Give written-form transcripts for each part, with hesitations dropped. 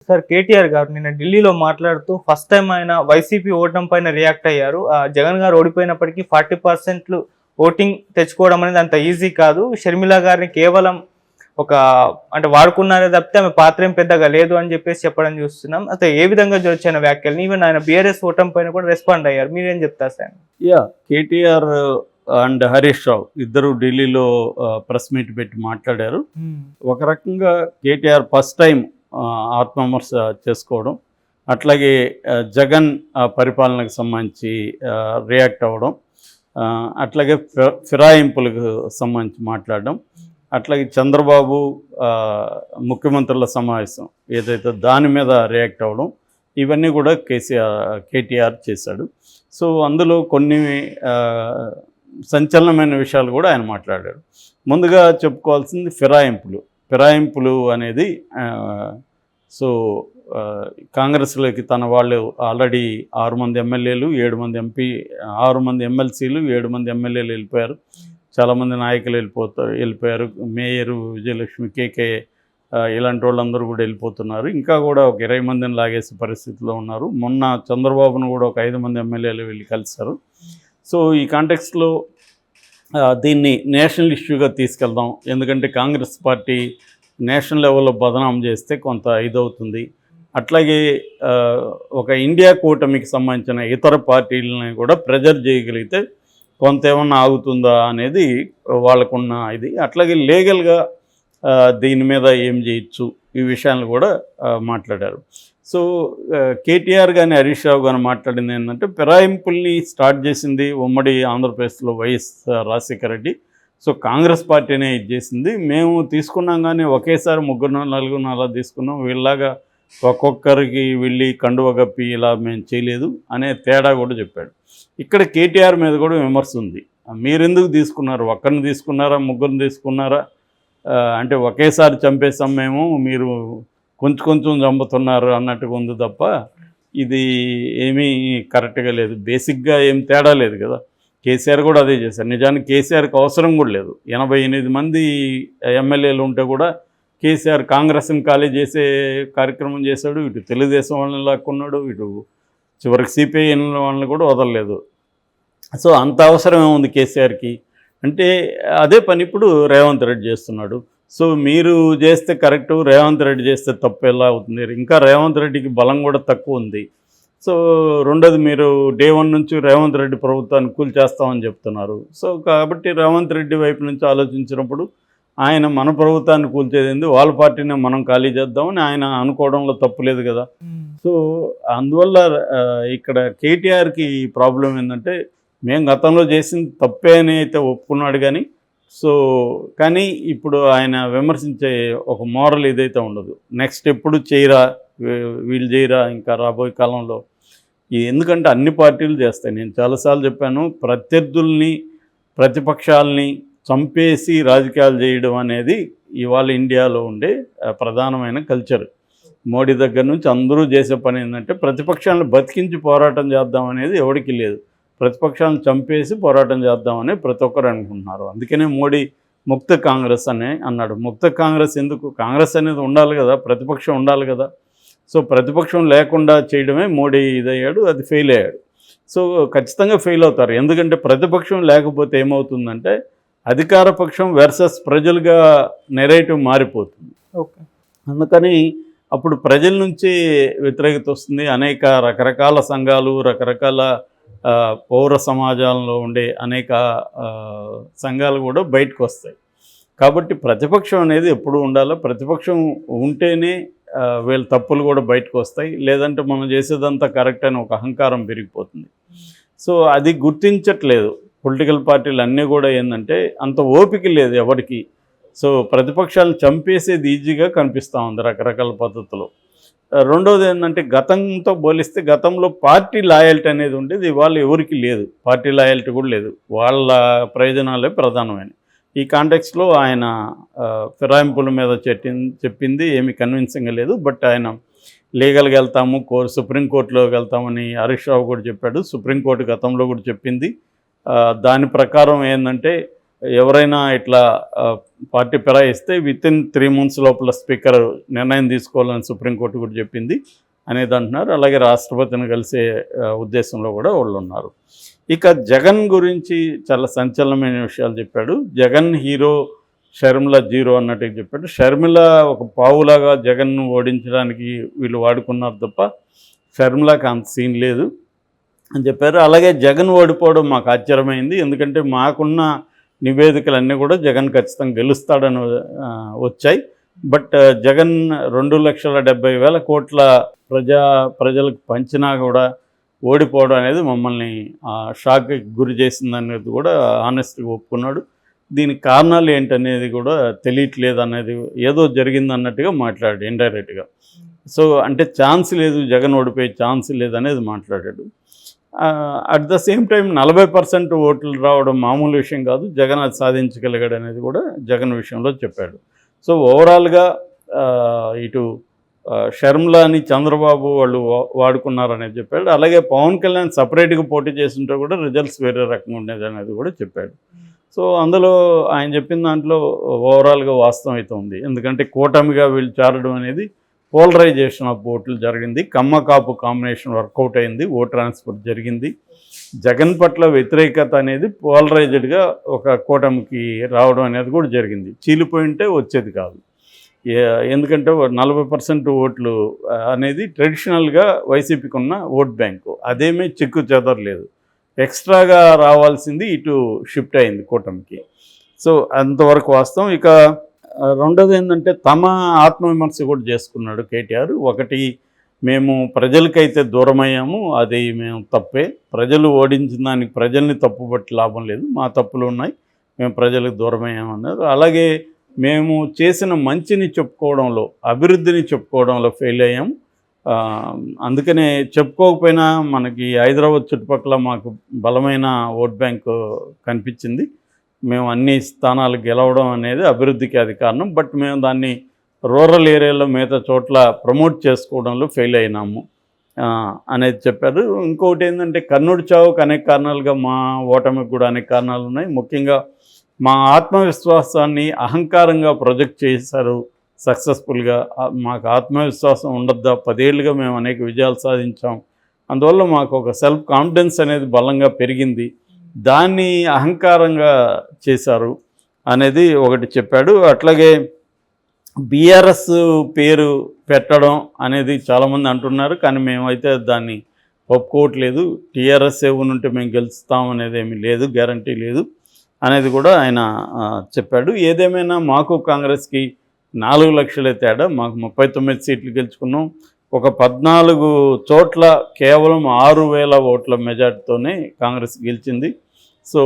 Sir KTR గారు నిన్న ఢిల్లీలో మాట్లాడుతూ ఫస్ట్ టైం ఆయన వైసీపీ ఓటమి పైన రియాక్ట్ అయ్యారు. జగన్ గారు ఓడిపోయినప్పటికీ 40% ఓటింగ్ తెచ్చుకోవడం అనేది అంత ఈజీ కాదు. షర్మిల గారిని కేవలం ఒక అంటే వాడుకున్నారే తప్పితే ఆమె పాత్ర ఏం పెద్దగా లేదు అని చెప్పేసి చెప్పడం చూస్తున్నాం. అయితే ఏ విధంగా చూడొచ్చు ఆయన వ్యాఖ్యల్ని? ఈవెన్ ఆయన బీఆర్ఎస్ ఓటమి పైన కూడా రెస్పాండ్ అయ్యారు. మీరేం చెప్తారు సార్? కేటీఆర్ అండ్ హరీష్ రావు ఇద్దరు ఢిల్లీలో ప్రెస్ మీట్ పెట్టి మాట్లాడారు. ఒక రకంగా కేటీఆర్ ఫస్ట్ టైం ఆత్మవిమర్శ చేసుకోవడం, అట్లాగే జగన్ పరిపాలనకు సంబంధించి రియాక్ట్ అవ్వడం, అట్లాగే ఫిరాయింపులకు సంబంధించి మాట్లాడడం, అట్లాగే చంద్రబాబు ముఖ్యమంత్రుల సమావేశం ఏదైతే దాని మీద రియాక్ట్ అవ్వడం, ఇవన్నీ కూడా కేటీఆర్ చేశాడు. సో అందులో కొన్ని సంచలనమైన విషయాలు కూడా ఆయన మాట్లాడాడు. ముందుగా చెప్పుకోవాల్సింది ఫిరాయింపులు అనేది కాంగ్రెస్లోకి తన వాళ్ళు ఆల్రెడీ 6 మంది ఎమ్మెల్యేలు, 7 మంది ఎంపీ, 6 మంది ఎమ్మెల్సీలు, 7 మంది ఎమ్మెల్యేలు వెళ్ళిపోయారు. చాలామంది నాయకులు వెళ్ళిపోయారు. మేయరు విజయలక్ష్మి, కేకే ఇలాంటి వాళ్ళందరూ కూడా వెళ్ళిపోతున్నారు. ఇంకా కూడా ఒక 20 మందిని లాగేసే పరిస్థితిలో ఉన్నారు. మొన్న చంద్రబాబును కూడా ఒక 5 మంది ఎమ్మెల్యేలు వెళ్ళి కలిశారు. సో ఈ కాంటెక్స్ట్లో దీన్ని నేషనల్ ఇష్యూగా తీసుకెళ్దాం. ఎందుకంటే కాంగ్రెస్ పార్టీ నేషనల్ లెవెల్లో బదనాం చేస్తే కొంత ఇదవుతుంది. అట్లాగే ఒక ఇండియా కూటమికి సంబంధించిన ఇతర పార్టీలని కూడా ప్రెజర్ చేయగలిగితే కొంత ఏమన్నా ఆగుతుందా అనేది వాళ్ళకున్న ఇది. అట్లాగే లీగల్గా దీని మీద ఏం చేయొచ్చు, ఈ విషయాలను కూడా మాట్లాడారు. సో కేటీఆర్ కానీ హరీష్ రావు కానీ మాట్లాడింది ఏంటంటే, ఫిరాయింపుల్ని స్టార్ట్ చేసింది ఉమ్మడి ఆంధ్రప్రదేశ్లో వైఎస్ రాజశేఖర రెడ్డి. సో కాంగ్రెస్ పార్టీనే ఇది చేసింది. మేము తీసుకున్నాం కానీ ఒకేసారి 3 4 అలా తీసుకున్నాం. వీళ్ళలాగా ఒక్కొక్కరికి వెళ్ళి కండువ కప్పి ఇలా మేము చేయలేదు అనే తేడా కూడా చెప్పాడు. ఇక్కడ కేటీఆర్ మీద కూడా విమర్శ ఉంది. మీరెందుకు తీసుకున్నారు? ఒక్కరిని తీసుకున్నారా, 3 తీసుకున్నారా? అంటే ఒకేసారి చంపేసాం మేము, మీరు కొంచెం చంపుతున్నారు అన్నట్టుగా ఉంది తప్ప ఇది ఏమీ కరెక్ట్గా లేదు. బేసిక్గా ఏం తేడా లేదు కదా. కేసీఆర్ కూడా అదే చేశారు. నిజానికి కేసీఆర్కి అవసరం కూడా లేదు. 88 మంది ఎమ్మెల్యేలు ఉంటే కూడా కేసీఆర్ కాంగ్రెస్ని ఖాళీ చేసే కార్యక్రమం చేశాడు. ఇటు తెలుగుదేశం వాళ్ళని లాక్కున్నాడు, ఇటు చివరికి సిపిఐ వాళ్ళని కూడా వదలలేదు. సో అంత అవసరం ఏముంది కేసీఆర్కి? అంటే అదే పని ఇప్పుడు రేవంత్ రెడ్డి చేస్తున్నాడు. సో మీరు చేస్తే కరెక్టు, రేవంత్ రెడ్డి చేస్తే తప్పు ఎలా అవుతుంది? ఇంకా రేవంత్ రెడ్డికి బలం కూడా తక్కువ ఉంది. సో రెండోది, మీరు డే 1 నుంచి రేవంత్ రెడ్డి ప్రభుత్వాన్ని కూల్చేస్తామని చెప్తున్నారు. సో కాబట్టి రేవంత్ రెడ్డి వైపు నుంచి ఆలోచించినప్పుడు ఆయన మన ప్రభుత్వాన్ని కూల్చేది, వాళ్ళ పార్టీని మనం ఖాళీ చేద్దామని ఆయన అనుకోవడంలో తప్పు లేదు కదా. సో అందువల్ల ఇక్కడ కేటీఆర్కి ప్రాబ్లం ఏంటంటే, మేము గతంలో చేసింది తప్పే అని అయితే ఒప్పుకున్నాడు కానీ ఇప్పుడు ఆయన విమర్శించే ఒక మోరల్ ఏదైతే ఉండదు. నెక్స్ట్ ఎప్పుడు చేయరా, వీళ్ళు చేయరా ఇంకా రాబోయే కాలంలో. ఎందుకంటే అన్ని పార్టీలు చేస్తాయి. నేను చాలాసార్లు చెప్పాను, ప్రత్యర్థుల్ని ప్రతిపక్షాలని చంపేసి రాజకీయాలు చేయడం అనేది ఇవాళ ఇండియాలో ఉండే ప్రధానమైన కల్చర్. మోడీ దగ్గర నుంచి అందరూ చేసే పని ఏంటంటే, ప్రతిపక్షాలను బతికించి పోరాటం చేద్దాం అనేది ఎవరికి లేదు. ప్రతిపక్షాలను చంపేసి పోరాటం చేద్దామని ప్రతి ఒక్కరు అనుకుంటున్నారు. అందుకనే మోడీ ముక్త కాంగ్రెస్ అని అన్నాడు. ముక్త కాంగ్రెస్ ఎందుకు? కాంగ్రెస్ అనేది ఉండాలి కదా, ప్రతిపక్షం ఉండాలి కదా. సో ప్రతిపక్షం లేకుండా చేయడమే మోడీ ఇదయ్యాడు, అది ఫెయిల్ అయ్యాడు. సో ఖచ్చితంగా ఫెయిల్ అవుతారు. ఎందుకంటే ప్రతిపక్షం లేకపోతే ఏమవుతుందంటే, అధికార పక్షం వర్సెస్ ప్రజలుగా నెరేటివ్ మారిపోతుంది. ఓకే, అందుకని అప్పుడు ప్రజల నుంచి వ్యతిరేకత వస్తుంది. అనేక రకరకాల సంఘాలు, రకరకాల పౌర సమాజంలో ఉండే అనేక సంఘాలు కూడా బయటకు వస్తాయి. కాబట్టి ప్రతిపక్షం అనేది ఎప్పుడు ఉండాలో, ప్రతిపక్షం ఉంటేనే వీళ్ళ తప్పులు కూడా బయటకు వస్తాయి. లేదంటే మనం చేసేదంతా కరెక్ట్ అని ఒక అహంకారం పెరిగిపోతుంది. సో అది గుర్తించట్లేదు పొలిటికల్ పార్టీలు అన్నీ కూడా. ఏంటంటే అంత ఓపిక లేదు ఎవరికి. సో ప్రతిపక్షాలను చంపేసేది ఈజీగా కనిపిస్తూ ఉంది రకరకాల పద్ధతులు. రెండోది ఏంటంటే, గతంతో పోలిస్తే గతంలో పార్టీ లాయల్టీ అనేది ఉండేది, ఇవాళ ఎవరికి లేదు. పార్టీ లాయల్టీ కూడా లేదు. వాళ్ళ ప్రయోజనాలే ప్రధానమైన. ఈ కాంటెక్స్లో ఆయన ఫిరాయింపుల మీద చెప్పింది ఏమీ కన్విన్సింగ్గా లేదు. బట్ ఆయన లీగల్గా వెళ్తాము, సుప్రీంకోర్టులోకి వెళ్తామని హరీష్ రావు కూడా చెప్పాడు. సుప్రీంకోర్టు గతంలో కూడా చెప్పింది. దాని ప్రకారం ఏంటంటే, ఎవరైనా ఇట్లా పార్టీ ఫిరాయిస్తే వితిన్ 3 months లోపల స్పీకర్ నిర్ణయం తీసుకోవాలని సుప్రీంకోర్టు కూడా చెప్పింది అనేది అంటున్నారు. అలాగే రాష్ట్రపతిని కలిసే ఉద్దేశంలో కూడా వాళ్ళు ఉన్నారు. ఇక జగన్ గురించి చాలా సంచలనమైన విషయాలు చెప్పాడు. జగన్ హీరో, షర్మిల జీరో అన్నట్టుగా చెప్పాడు. షర్మిల ఒక పావులాగా జగన్ను ఓడించడానికి వీళ్ళు వాడుకున్నారు తప్ప షర్మిలకి అంత సీన్ లేదు అని చెప్పారు. అలాగే జగన్ ఓడిపోవడం మాకు ఆశ్చర్యమైంది, ఎందుకంటే మాకున్న నివేదికలన్నీ కూడా జగన్ ఖచ్చితంగా గెలుస్తాడని వచ్చాయి. బట్ జగన్ 2,70,000 కోట్ల ప్రజలకు పంచినా కూడా ఓడిపోవడం అనేది మమ్మల్ని షాక్కి గురి చేసిందనేది కూడా ఆనెస్ట్గా ఒప్పుకున్నాడు. దీనికి కారణాలు ఏంటనేది కూడా తెలియట్లేదు అనేది, ఏదో జరిగిందన్నట్టుగా మాట్లాడాడు ఇండైరెక్ట్గా. సో అంటే ఛాన్స్ లేదు, జగన్ ఓడిపోయే ఛాన్స్ లేదనేది మాట్లాడాడు. అట్ ద సేమ్ టైం 40% ఓట్లు రావడం మామూలు విషయం కాదు, జగన్ అది సాధించగలిగాడు అనేది కూడా జగన్ విషయంలో చెప్పాడు. సో ఓవరాల్గా ఇటు షర్మిలని చంద్రబాబు వాళ్ళు వాడుకున్నారనేది చెప్పాడు. అలాగే పవన్ కళ్యాణ్ సపరేట్గా పోటీ చేస్తుంటే కూడా రిజల్ట్స్ వేరే రకంగా ఉండేది అనేది కూడా చెప్పాడు. సో అందులో ఆయన చెప్పిన దాంట్లో ఓవరాల్గా వాస్తవం అయితే ఉంది. ఎందుకంటే కూటమిగా వీళ్ళు చేరడం అనేది పోలరైజేషన్ ఆఫ్ ఓట్లు జరిగింది, కమ్మ కాపు కాంబినేషన్ వర్కౌట్ అయింది, ఓట్ ట్రాన్స్ఫర్ జరిగింది. జగన్ పట్ల వ్యతిరేకత అనేది పోలరైజ్డ్గా ఒక కూటమికి రావడం అనేది కూడా జరిగింది. చీలిపోయింటే వచ్చేది కాదు, ఎందుకంటే 40% ఓట్లు అనేది ట్రెడిషనల్గా వైసీపీకి ఉన్న ఓట్ బ్యాంకు, అదేమీ చిక్కు చెదరలేదు. ఎక్స్ట్రాగా రావాల్సింది ఇటు షిఫ్ట్ అయింది కూటమికి. సో అంతవరకు వాస్తవం. ఇక రెండోది ఏంటంటే తమ ఆత్మవిమర్శ కూడా చేసుకున్నాడు కేటీఆర్. ఒకటి, మేము ప్రజలకైతే దూరమయ్యాము, అది మేము తప్పే, ప్రజలు ఓడించిన దానికి ప్రజల్ని తప్పుపట్టి లాభం లేదు, మా తప్పులు ఉన్నాయి, మేము ప్రజలకు దూరమయ్యామన్నారు. అలాగే మేము చేసిన మంచిని చెప్పుకోవడంలో, అభివృద్ధిని చెప్పుకోవడంలో ఫెయిల్ అయ్యాము. అందుకనే చెప్పుకోకపోయినా మనకి హైదరాబాద్ చుట్టుపక్కల మాకు బలమైన ఓట్ బ్యాంకు కనిపించింది, మేము అన్ని స్థానాలు గెలవడం అనేది అభివృద్ధికి అది కారణం. బట్ మేము దాన్ని రూరల్ ఏరియాలో మిగతా చోట్ల ప్రమోట్ చేసుకోవడంలో ఫెయిల్ అయినాము అనేది చెప్పారు. ఇంకొకటి ఏంటంటే కర్నూలు చావుకు అనేక కారణాలుగా, మా ఓటమికి కూడా అనేక కారణాలు ఉన్నాయి. ముఖ్యంగా మా ఆత్మవిశ్వాసాన్ని అహంకారంగా ప్రొజెక్ట్ చేశారు సక్సెస్ఫుల్గా. మాకు ఆత్మవిశ్వాసం ఉండద్దా, 10 ఏళ్ళుగా మేము అనేక విజయాలు సాధించాం, అందువల్ల మాకు ఒక సెల్ఫ్ కాన్ఫిడెన్స్ అనేది బలంగా పెరిగింది, దాన్ని అహంకారంగా చేశారు అనేది ఒకటి చెప్పాడు. అట్లాగే బీఆర్ఎస్ పేరు పెట్టడం అనేది చాలామంది అంటున్నారు, కానీ మేమైతే దాన్ని ఒప్పుకోవట్లేదు. టీఆర్ఎస్ ఉంటే మేము గెలుస్తాం అనేది ఏమీ లేదు, గ్యారంటీ లేదు అనేది కూడా ఆయన చెప్పాడు. ఏదేమైనా మాకు కాంగ్రెస్కి 4 లక్షలే తేడా, మాకు 39 సీట్లు గెలుచుకున్నాం. ఒక 14 చోట్ల కేవలం 6,000 ఓట్ల మెజార్టీతోనే కాంగ్రెస్ గెలిచింది. సో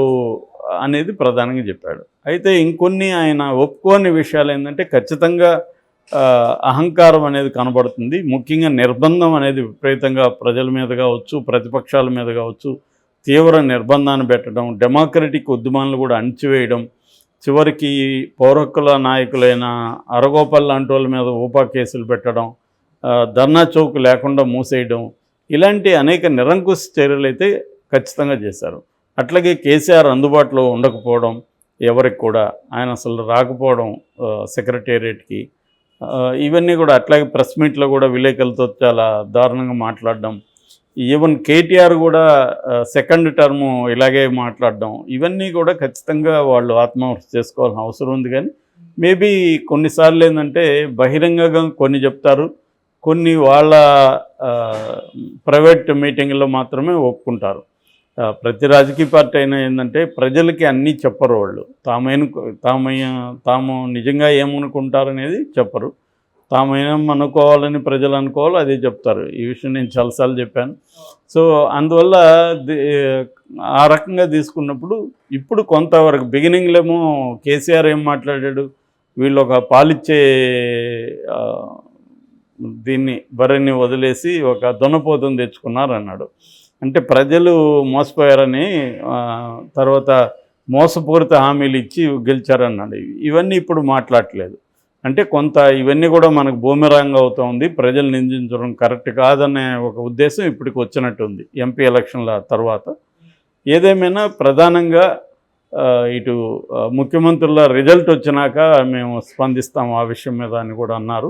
అనేది ప్రధానంగా చెప్పాడు. అయితే ఇంకొన్ని ఆయన ఒప్పుకోని విషయాలు ఏంటంటే, ఖచ్చితంగా అహంకారం అనేది కనబడుతుంది. ముఖ్యంగా నిర్బంధం అనేది విపరీతంగా ప్రజల మీద కావచ్చు, ప్రతిపక్షాల మీద కావచ్చు తీవ్ర నిర్బంధాన్ని పెట్టడం, డెమోక్రటిక్ ఉద్యమాలను కూడా అణిచివేయడం, చివరికి పౌరహక్కుల నాయకులైన అరగోపాల్ లాంటి వాళ్ళ మీద ఊపా కేసులు పెట్టడం, ధర్నా చౌక్ లేకుండా మూసేయడం, ఇలాంటి అనేక నిరంకుశ చర్యలు అయితే ఖచ్చితంగా చేశారు. అట్లాగే కేసీఆర్ అందుబాటులో ఉండకపోవడం, ఎవరికి కూడా ఆయన అసలు రాకపోవడం సెక్రటేరియట్కి, ఇవన్నీ కూడా, అట్లాగే ప్రెస్ మీట్లో కూడా విలేకరులతో చాలా దారుణంగా మాట్లాడడం, ఈవెన్ కేటీఆర్ కూడా సెకండ్ టర్ము ఇలాగే మాట్లాడడం, ఇవన్నీ కూడా ఖచ్చితంగా వాళ్ళు ఆత్మవిమర్శ చేసుకోవాల్సిన అవసరం ఉంది. కానీ మేబీ కొన్నిసార్లు ఏంటంటే బహిరంగంగా కొన్ని చెప్తారు, కొన్ని వాళ్ళ ప్రైవేట్ మీటింగ్లో మాత్రమే ఒప్పుకుంటారు. ప్రతి రాజకీయ పార్టీ అయినా ఏంటంటే ప్రజలకి అన్నీ చెప్పరు, వాళ్ళు తాము నిజంగా ఏమనుకుంటారనేది చెప్పరు, తాము ఏమనుకోవాలని ప్రజలు అనుకోవాలో అదే చెప్తారు. ఈ విషయం నేను చాలాసార్లు చెప్పాను. సో అందువల్ల ఆ రకంగా తీసుకున్నప్పుడు ఇప్పుడు కొంతవరకు బిగినింగ్లేమో కేసీఆర్ ఏం మాట్లాడాడు, వీళ్ళు ఒక పాలిచ్చే దీన్ని బర్రెని వదిలేసి ఒక దున్నపోతుని తెచ్చుకున్నారు అన్నాడు. అంటే ప్రజలు మోసపోయారని, తర్వాత మోసపూరిత హామీలు ఇచ్చి గెలిచారన్నాడు. ఇవన్నీ ఇప్పుడు మాట్లాడట్లేదు. అంటే కొంత ఇవన్నీ కూడా మనకు బూమెరాంగ్ అవుతుంది, ప్రజలు నిందించడం కరెక్ట్ కాదనే ఒక ఉద్దేశం ఇప్పటికి వచ్చినట్టుంది ఎంపీ ఎలక్షన్ల తర్వాత. ఏదేమైనా ప్రధానంగా ఇటు ముఖ్యమంత్రుల రిజల్ట్ వచ్చినాక మేము స్పందిస్తాం ఆ విషయం మీద అని కూడా అన్నారు.